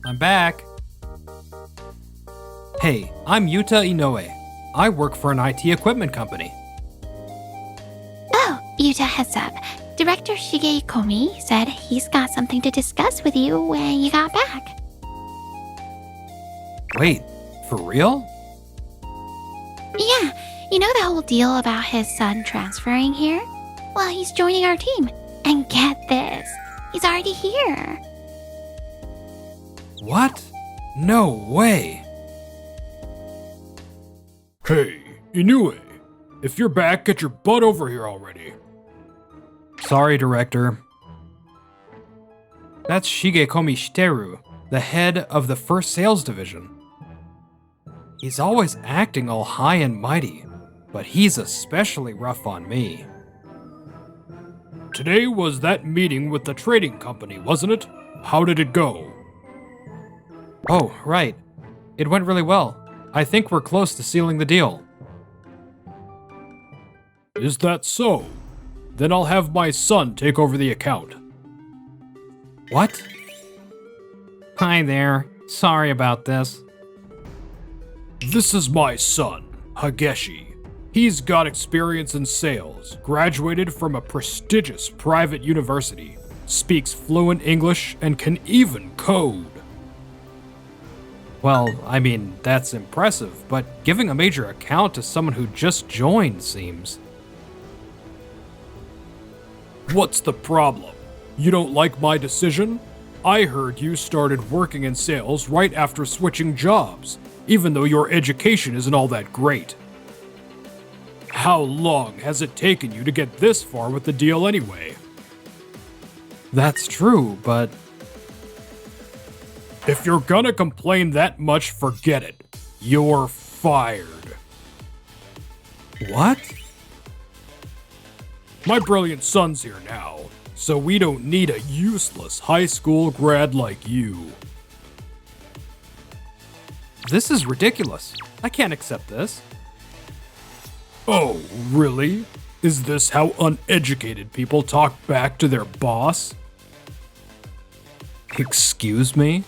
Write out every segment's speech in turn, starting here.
I'm back. Hey, I'm Yuta Inoue. I work for an IT equipment company. Oh, Yuta, heads up. Director Shige Komi said he's got something to discuss with you when you got back. Wait, for real? Yeah, you know the whole deal about his son transferring here? Well, he's joining our team. And get this, he's already here. What? No way. Hey, Inoue, if you're back, get your butt over here already. Sorry, Director. That's Shigekomi Shiteru, the head of the first sales division. He's always acting all high and mighty, but he's especially rough on me. Today was that meeting with the trading company, wasn't it? How did it go? Oh, right. It went really well. I think we're close to sealing the deal. Is that so? Then I'll have my son take over the account. What? Hi there. Sorry about this. This is my son, Hageshi. He's got experience in sales, graduated from a prestigious private university, speaks fluent English, and can even code. Well, I mean, that's impressive, but giving a major account to someone who just joined seems... What's the problem? You don't like my decision? I heard you started working in sales right after switching jobs, even though your education isn't all that great. How long has it taken you to get this far with the deal anyway? That's true, but... If you're gonna complain that much, forget it. You're fired. What? My brilliant son's here now, so we don't need a useless high school grad like you. This is ridiculous. I can't accept this. Oh, really? Is this how uneducated people talk back to their boss? Excuse me?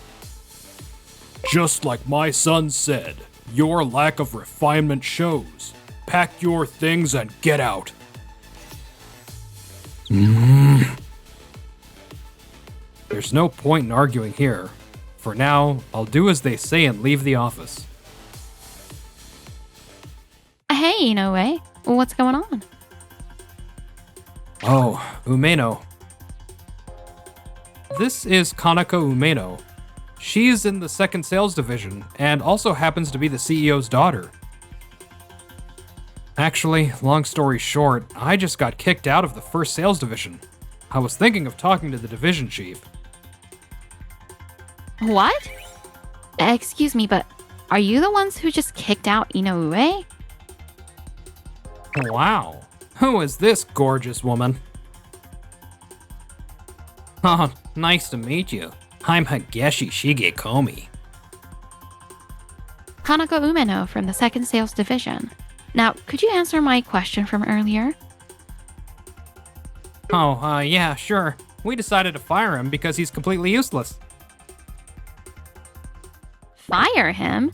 Just like my son said, your lack of refinement shows. Pack your things and get out. There's no point in arguing here. For now, I'll do as they say and leave the office. Hey, Inoue, what's going on? Oh, Umeno. This is Kanako Umeno. She's in the second sales division and also happens to be the CEO's daughter. Actually, long story short, I just got kicked out of the first sales division. I was thinking of talking to the division chief. What? Excuse me, but are you the ones who just kicked out Inoue? Wow, who is this gorgeous woman? Oh, nice to meet you. I'm Hageshi Shigekomi. Kanako Umeno from the second sales division. Now, could you answer my question from earlier? Oh, yeah, sure. We decided to fire him because he's completely useless. Fire him?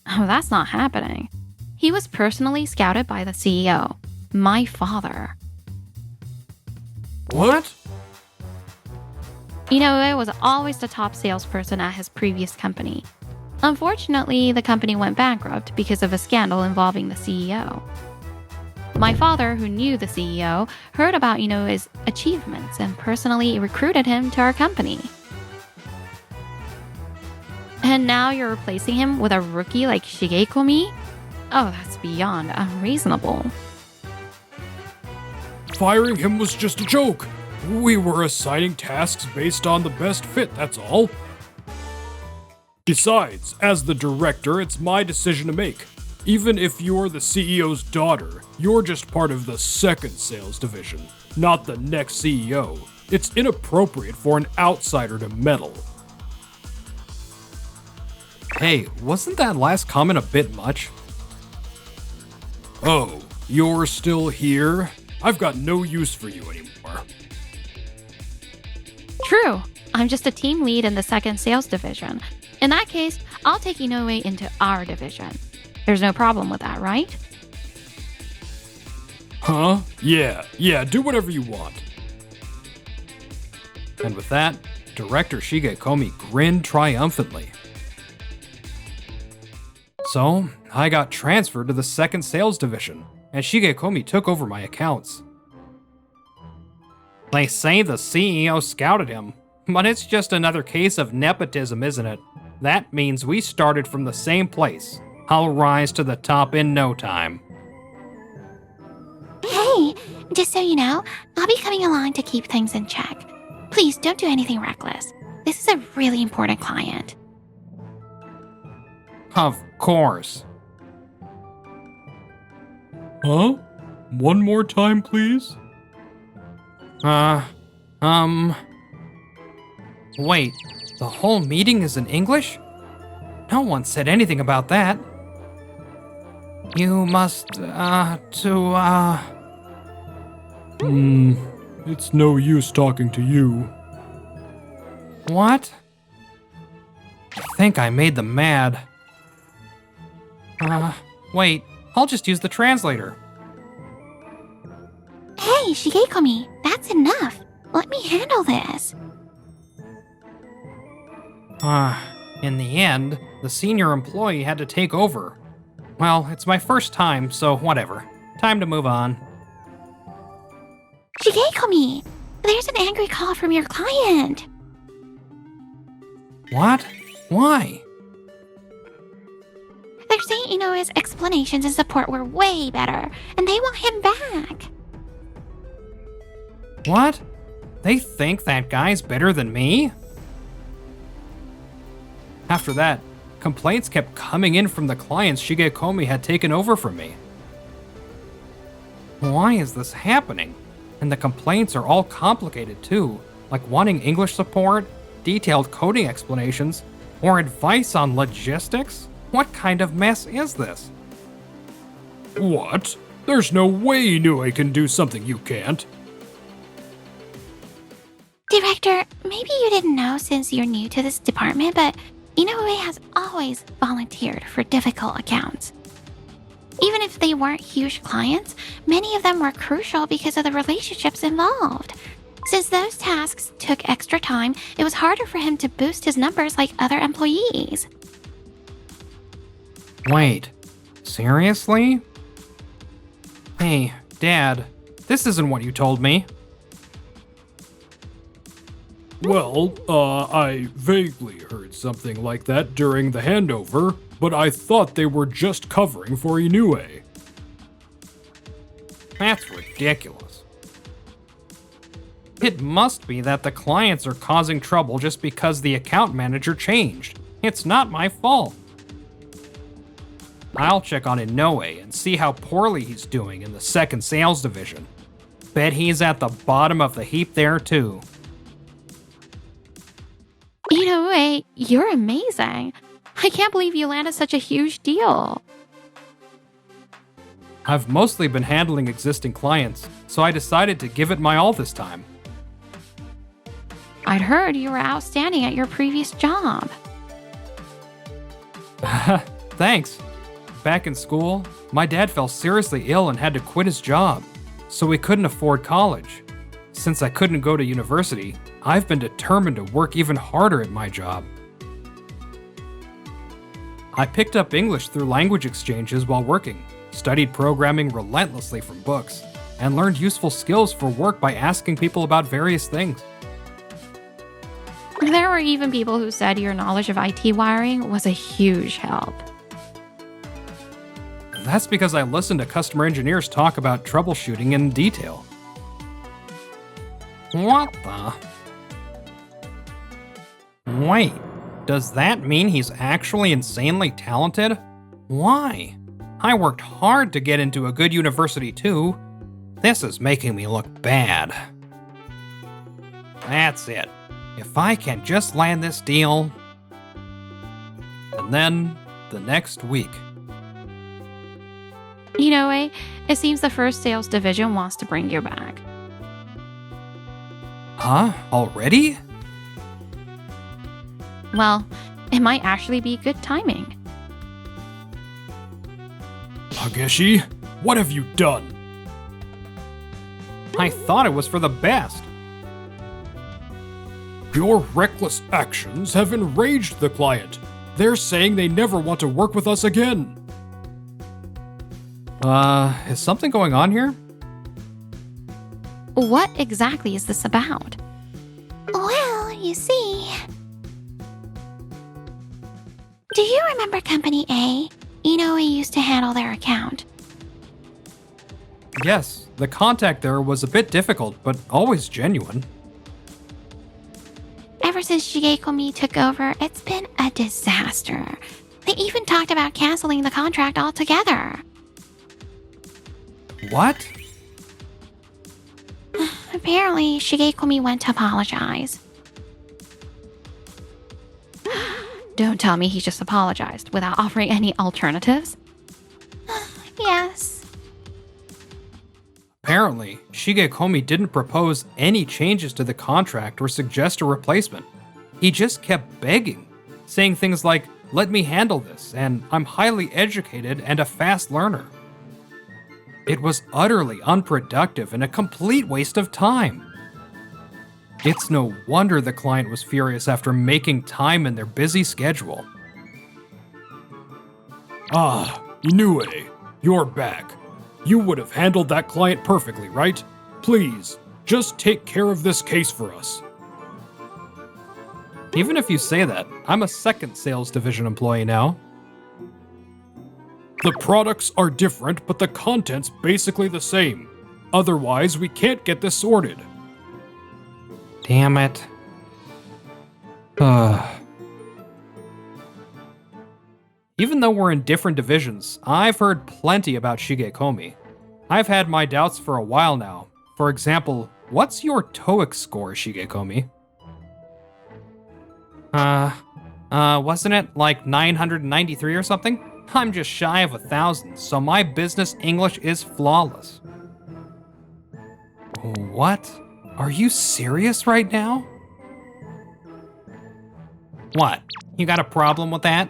Oh, that's not happening. He was personally scouted by the CEO, my father. What? Inoue was always the top salesperson at his previous company. Unfortunately, the company went bankrupt because of a scandal involving the CEO. My father, who knew the CEO, heard about Inoue's achievements and personally recruited him to our company. And now you're replacing him with a rookie like Shigekomi? Oh, that's beyond unreasonable. Firing him was just a joke. We were assigning tasks based on the best fit, that's all. Besides, as the director, it's my decision to make. Even if you're the CEO's daughter, you're just part of the second sales division, not the next CEO. It's inappropriate for an outsider to meddle. Hey, wasn't that last comment a bit much? Oh, you're still here? I've got no use for you anymore. True. I'm just a team lead in the second sales division. In that case, I'll take Inoue into our division. There's no problem with that, right? Huh? Yeah, do whatever you want. And with that, Director Shigekomi grinned triumphantly. So, I got transferred to the second sales division, and Shigekomi took over my accounts. They say the CEO scouted him, but it's just another case of nepotism, isn't it? That means we started from the same place. I'll rise to the top in no time. Hey, just so you know, I'll be coming along to keep things in check. Please don't do anything reckless. This is a really important client. Of course. Huh? One more time, please? Wait, the whole meeting is in English? No one said anything about that. You must, It's no use talking to you. What? I think I made them mad. Wait, I'll just use the translator. Hey, Shigekomi, that's enough. Let me handle this. In the end, the senior employee had to take over. Well, it's my first time, so whatever. Time to move on. Shigekomi, there's an angry call from your client. What? Why? They're saying Inoue's explanations and support were way better, and they want him back. What? They think that guy's better than me? After that, complaints kept coming in from the clients Shigekomi had taken over from me. Why is this happening? And the complaints are all complicated too, like wanting English support, detailed coding explanations, or advice on logistics? What kind of mess is this? What? There's no way Inoue can do something you can't. Director, maybe you didn't know since you're new to this department, but Inoue has always volunteered for difficult accounts. Even if they weren't huge clients, many of them were crucial because of the relationships involved. Since those tasks took extra time, it was harder for him to boost his numbers like other employees. Wait, seriously? Hey, Dad, this isn't what you told me. Well, I vaguely heard something like that during the handover, but I thought they were just covering for Inoue. That's ridiculous. It must be that the clients are causing trouble just because the account manager changed. It's not my fault. I'll check on Inoue and see how poorly he's doing in the second sales division. Bet he's at the bottom of the heap there too. Inoue, you're amazing. I can't believe you landed such a huge deal. I've mostly been handling existing clients, so I decided to give it my all this time. I'd heard you were outstanding at your previous job. Thanks. Back in school, my dad fell seriously ill and had to quit his job, so we couldn't afford college. Since I couldn't go to university, I've been determined to work even harder at my job. I picked up English through language exchanges while working, studied programming relentlessly from books, and learned useful skills for work by asking people about various things. There were even people who said your knowledge of IT wiring was a huge help. That's because I listened to customer engineers talk about troubleshooting in detail. What the? Wait, does that mean he's actually insanely talented? Why? I worked hard to get into a good university too. This is making me look bad. That's it. If I can just land this deal. And then, the next week. Inoue, it seems the first sales division wants to bring you back. Huh? Already? Well, it might actually be good timing. Takeshi, what have you done? I thought it was for the best. Your reckless actions have enraged the client. They're saying they never want to work with us again. Is something going on here? What exactly is this about? Well, you see. Do you remember Company A? You know, we used to handle their account. Yes, the contact there was a bit difficult, but always genuine. Ever since Shigekomi took over, it's been a disaster. They even talked about canceling the contract altogether. What? Apparently, Shigekomi went to apologize. Don't tell me he just apologized without offering any alternatives. Yes. Apparently, Shigekomi didn't propose any changes to the contract or suggest a replacement. He just kept begging, saying things like, "Let me handle this," and "I'm highly educated and a fast learner." It was utterly unproductive and a complete waste of time. It's no wonder the client was furious after making time in their busy schedule. Ah, Inoue, you're back. You would have handled that client perfectly, right? Please, just take care of this case for us. Even if you say that, I'm a second sales division employee now. The products are different, but the content's basically the same. Otherwise, we can't get this sorted. Damn it. Even though we're in different divisions, I've heard plenty about Shigekomi. I've had my doubts for a while now. For example, what's your TOEIC score, Shigekomi? Wasn't it like 993 or something? I'm just shy of 1,000, so my business English is flawless. What? Are you serious right now? What? You got a problem with that?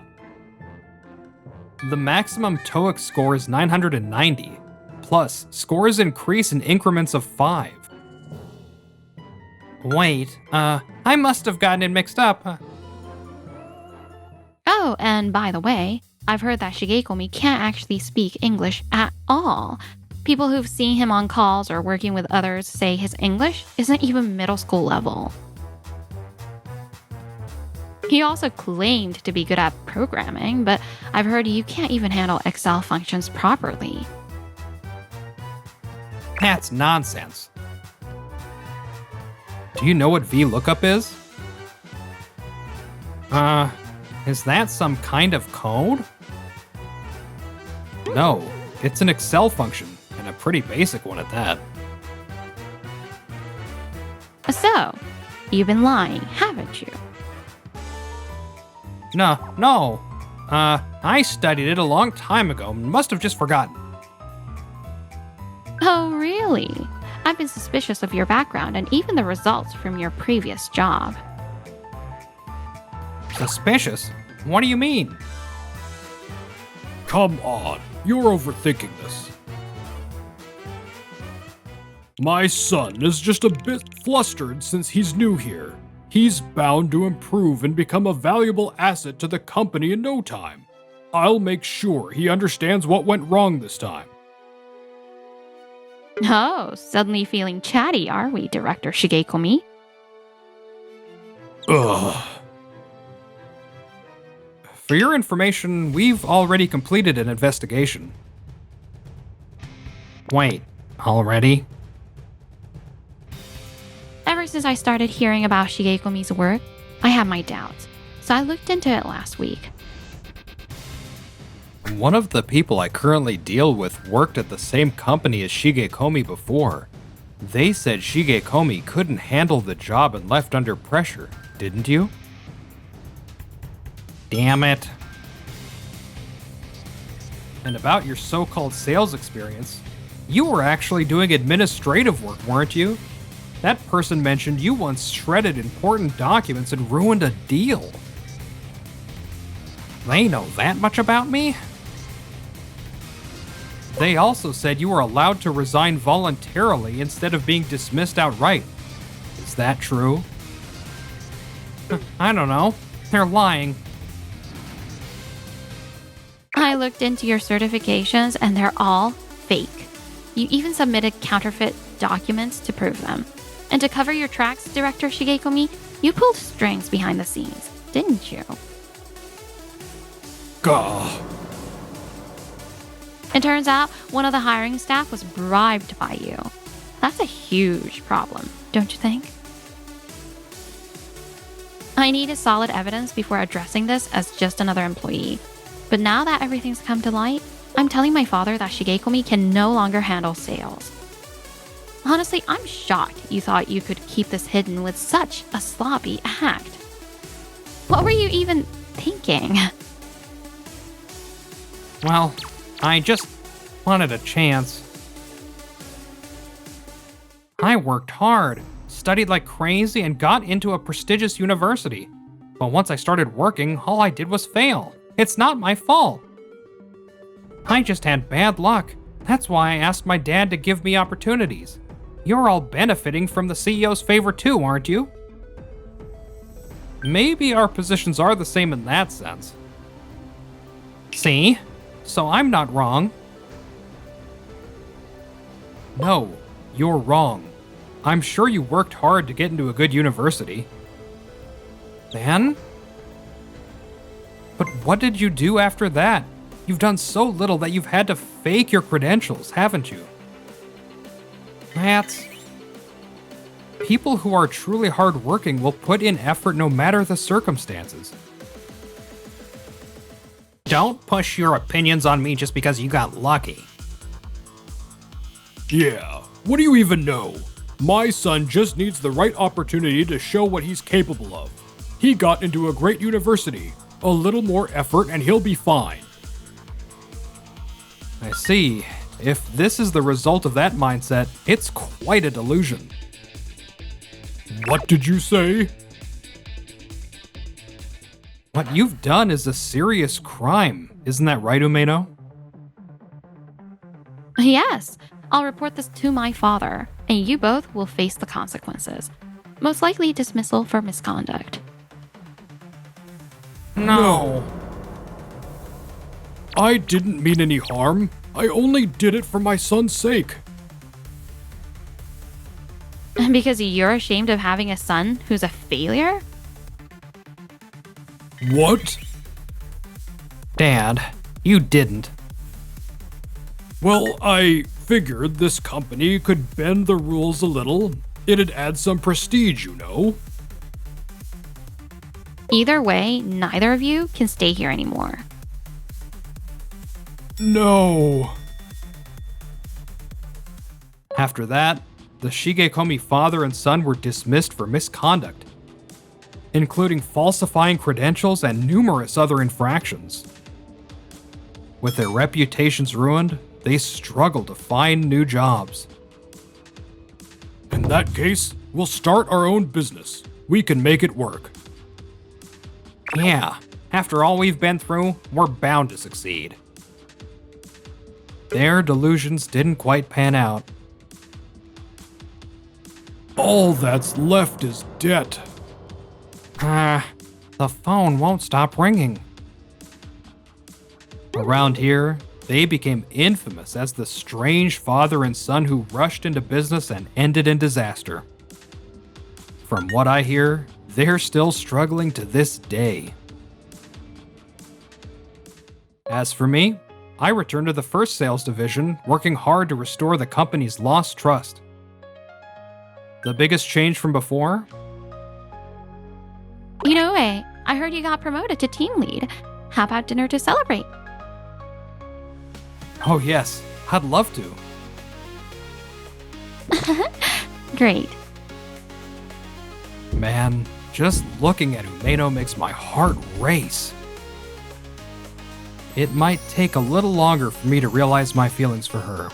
The maximum TOEIC score is 990. Plus, scores increase in increments of 5. Wait, I must have gotten it mixed up. Oh, and by the way, I've heard that Shigekomi can't actually speak English at all. People who've seen him on calls or working with others say his English isn't even middle school level. He also claimed to be good at programming, but I've heard you can't even handle Excel functions properly. That's nonsense. Do you know what VLOOKUP is? Is that some kind of code? No, it's an Excel function, and a pretty basic one at that. So, you've been lying, haven't you? No. I studied it a long time ago and must have just forgotten. Oh, really? I've been suspicious of your background and even the results from your previous job. Suspicious? What do you mean? Come on, you're overthinking this. My son is just a bit flustered since he's new here. He's bound to improve and become a valuable asset to the company in no time. I'll make sure he understands what went wrong this time. Oh, suddenly feeling chatty, are we, Director Shigekomi? Ugh. For your information, we've already completed an investigation. Wait, already? Ever since I started hearing about Shigekomi's work, I had my doubts, so I looked into it last week. One of the people I currently deal with worked at the same company as Shigekomi before. They said Shigekomi couldn't handle the job and left under pressure, didn't you? Damn it. And about your so-called sales experience, you were actually doing administrative work, weren't you? That person mentioned you once shredded important documents and ruined a deal. They know that much about me? They also said you were allowed to resign voluntarily instead of being dismissed outright. Is that true? I don't know. They're lying. I looked into your certifications and they're all fake. You even submitted counterfeit documents to prove them. And to cover your tracks, Director Shigekomi, you pulled strings behind the scenes, didn't you? Gah. It turns out one of the hiring staff was bribed by you. That's a huge problem, don't you think? I needed solid evidence before addressing this as just another employee. But now that everything's come to light, I'm telling my father that Shigekomi can no longer handle sales. Honestly, I'm shocked you thought you could keep this hidden with such a sloppy act. What were you even thinking? Well, I just wanted a chance. I worked hard, studied like crazy, and got into a prestigious university. But once I started working, all I did was fail. It's not my fault. I just had bad luck. That's why I asked my dad to give me opportunities. You're all benefiting from the CEO's favor too, aren't you? Maybe our positions are the same in that sense. See? So I'm not wrong. No, you're wrong. I'm sure you worked hard to get into a good university. Then? But what did you do after that? You've done so little that you've had to fake your credentials, haven't you? That's... People who are truly hardworking will put in effort no matter the circumstances. Don't push your opinions on me just because you got lucky. Yeah, what do you even know? My son just needs the right opportunity to show what he's capable of. He got into a great university. A little more effort and he'll be fine. I see. If this is the result of that mindset, it's quite a delusion. What did you say? What you've done is a serious crime. Isn't that right, Umeno? Yes, I'll report this to my father, and you both will face the consequences. Most likely dismissal for misconduct. No. I didn't mean any harm. I only did it for my son's sake. Because you're ashamed of having a son who's a failure? What? Dad, you didn't. Well, I figured this company could bend the rules a little. It'd add some prestige, you know. Either way, neither of you can stay here anymore. No. After that, the Shigekomi father and son were dismissed for misconduct, including falsifying credentials and numerous other infractions. With their reputations ruined, they struggle to find new jobs. In that case, we'll start our own business. We can make it work. Yeah, after all we've been through, we're bound to succeed. Their delusions didn't quite pan out. All that's left is debt. The phone won't stop ringing. Around here, they became infamous as the strange father and son who rushed into business and ended in disaster. From what I hear, they're still struggling to this day. As for me, I returned to the first sales division, working hard to restore the company's lost trust. The biggest change from before? Inoue, I heard you got promoted to team lead. How about dinner to celebrate? Oh yes, I'd love to. Great. Man, just looking at Umeno makes my heart race. It might take a little longer for me to realize my feelings for her,